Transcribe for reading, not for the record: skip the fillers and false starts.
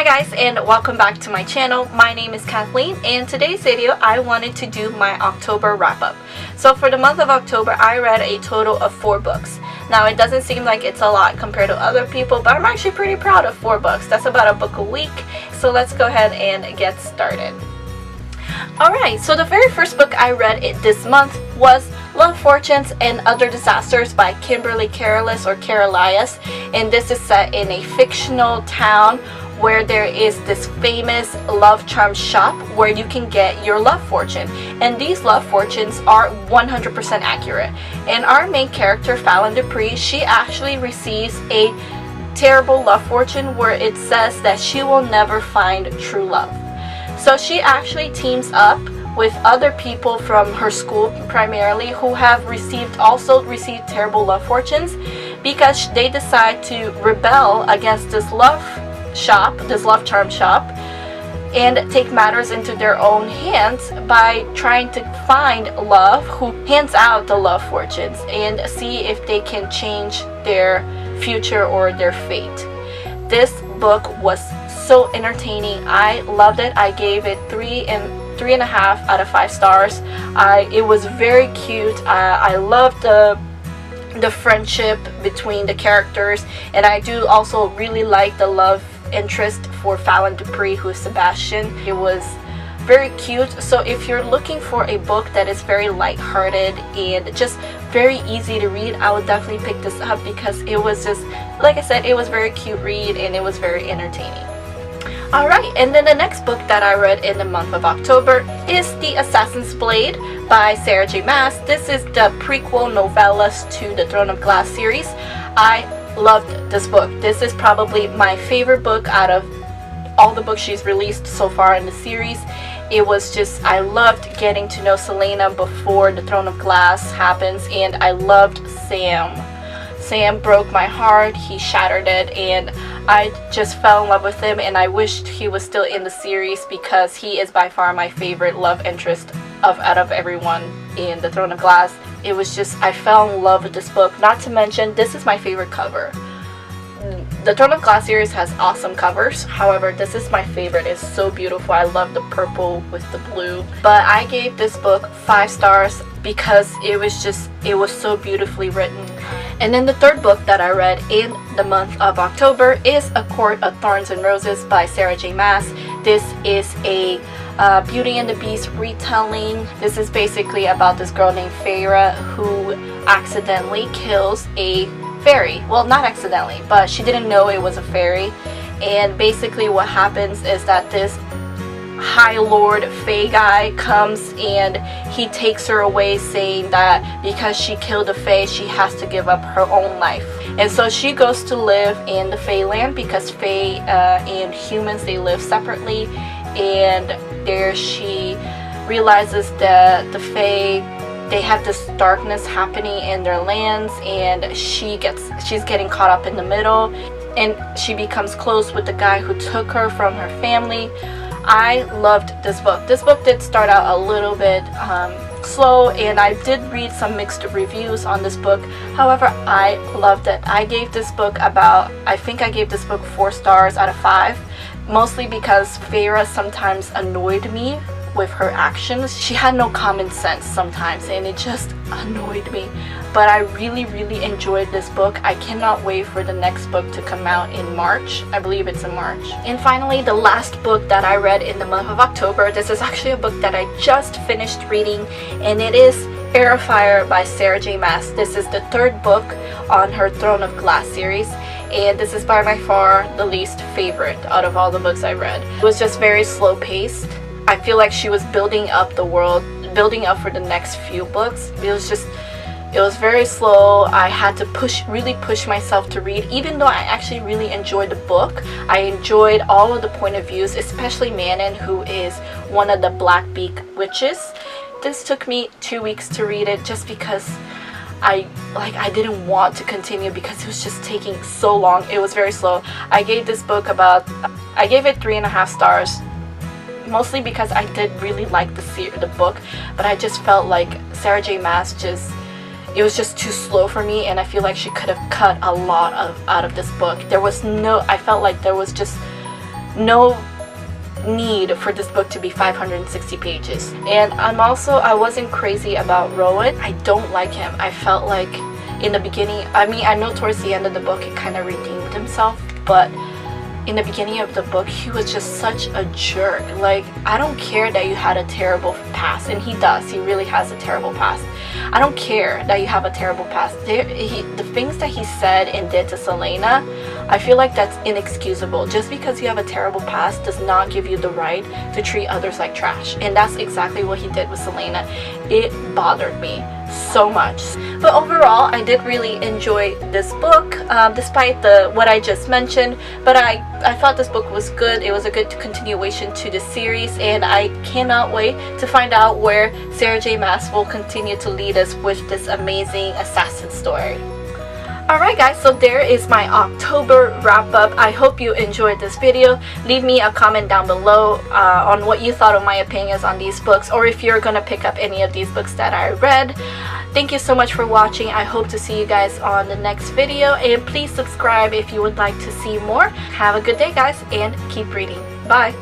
Hi guys, and welcome back to my channel. My name is Kathleen, and today's video I wanted to do my October wrap-up. So for the month of October, I read a total of 4 books. Now it doesn't seem like it's a lot compared to other people, but I'm actually pretty proud of 4 books. That's about a book a week. So let's go ahead and get started. Alright, so the very first book I read this month was Love, Fortunes, and Other Disasters by Kimberly Careless or Carolias, and this is set in a fictional town where there is this famous love charm shop where you can get your love fortune, and these love fortunes are 100% accurate. And our main character, Fallon Dupree, she actually receives a terrible love fortune where it says that she will never find true love. So she actually teams up with other people from her school primarily who have also received terrible love fortunes, because they decide to rebel against this love charm shop, and take matters into their own hands by trying to find love who hands out the love fortunes and see if they can change their future or their fate. This book was so entertaining. I loved it. I gave it 3.5 out of 5 stars. It was very cute. I loved the friendship between the characters, and I do also really like the love interest for Fallon Dupree, who is Sebastian. It was very cute. So if you're looking for a book that is very lighthearted and just very easy to read, I would definitely pick this up, because it was just, like I said, it was very cute read and it was very entertaining. Alright, and then the next book that I read in the month of October is The Assassin's Blade by Sarah J. Maas. This is the prequel novellas to the Throne of Glass series. I loved this book. This is probably my favorite book out of all the books she's released so far in the series. It was just, I loved getting to know Selena before the Throne of Glass happens, and I loved Sam. Sam broke my heart, he shattered it, and I just fell in love with him, and I wished he was still in the series, because he is by far my favorite love interest out of everyone in the Throne of Glass. It was just, I fell in love with this book. Not to mention, this is my favorite cover. The Throne of Glass series has awesome covers, however this is my favorite. It's so beautiful. I love the purple with the blue. But I gave this book 5 stars because it was so beautifully written. And then the third book that I read in the month of October is A Court of Thorns and Roses by Sarah J. Maas. This is a Beauty and the Beast retelling. This is basically about this girl named Feyre who accidentally kills a fairy. Well, not accidentally, but she didn't know it was a fairy. And basically what happens is that this High Lord Fae guy comes and he takes her away, saying that because she killed a Fae, she has to give up her own life. And so she goes to live in the Fae land, because Fae and humans, they live separately. And there she realizes that the Fae, they have this darkness happening in their lands, and she's getting caught up in the middle, and she becomes close with the guy who took her from her family. I loved this book. This book did start out a little bit slow, and I did read some mixed reviews on this book. However, I loved it. I gave this book I think I gave this book 4 stars out of 5, mostly because Feyre sometimes annoyed me with her actions. She had no common sense sometimes, and it just annoyed me. But I really enjoyed this book. I cannot wait for the next book to come out in March. I believe it's in March. And finally, the last book that I read in the month of October, this is actually a book that I just finished reading, and it is Heir of Fire by Sarah J. Maas. This is the 3rd book on her Throne of Glass series, and this is by far the least favorite out of all the books I read. It was just very slow paced. I feel like she was building up the world, building up for the next few books. It was very slow. I had to really push myself to read, even though I actually really enjoyed the book. I enjoyed all of the point of views, especially Manon, who is one of the Blackbeak witches. This took me 2 weeks to read it, just because I didn't want to continue, because it was just taking so long. It was very slow. I gave this book it 3.5 stars. Mostly because I did really like the book, but I just felt like Sarah J. Maas it was just too slow for me, and I feel like she could have cut a lot out of this book. I felt like there was just no need for this book to be 560 pages. And I wasn't crazy about Rowan. I don't like him. I felt like in the beginning, I mean, I know towards the end of the book it kind of redeemed himself, but in the beginning of the book he was just such a jerk. Like, I don't care that you had a terrible past, and he does, he really has a terrible past. I don't care that you have a terrible past. The things that he said and did to Selena, I feel like that's inexcusable. Just because you have a terrible past does not give you the right to treat others like trash, and that's exactly what he did with Selena. It bothered me so much. But overall, I did really enjoy this book, despite what I just mentioned. But I thought this book was good. It was a good continuation to the series, and I cannot wait to find out where Sarah J. Maas will continue to lead us with this amazing assassin story. Alright guys, so there is my October wrap-up. I hope you enjoyed this video. Leave me a comment down below on what you thought of my opinions on these books, or if you're gonna pick up any of these books that I read. Thank you so much for watching. I hope to see you guys on the next video, and please subscribe if you would like to see more. Have a good day guys, and keep reading. Bye!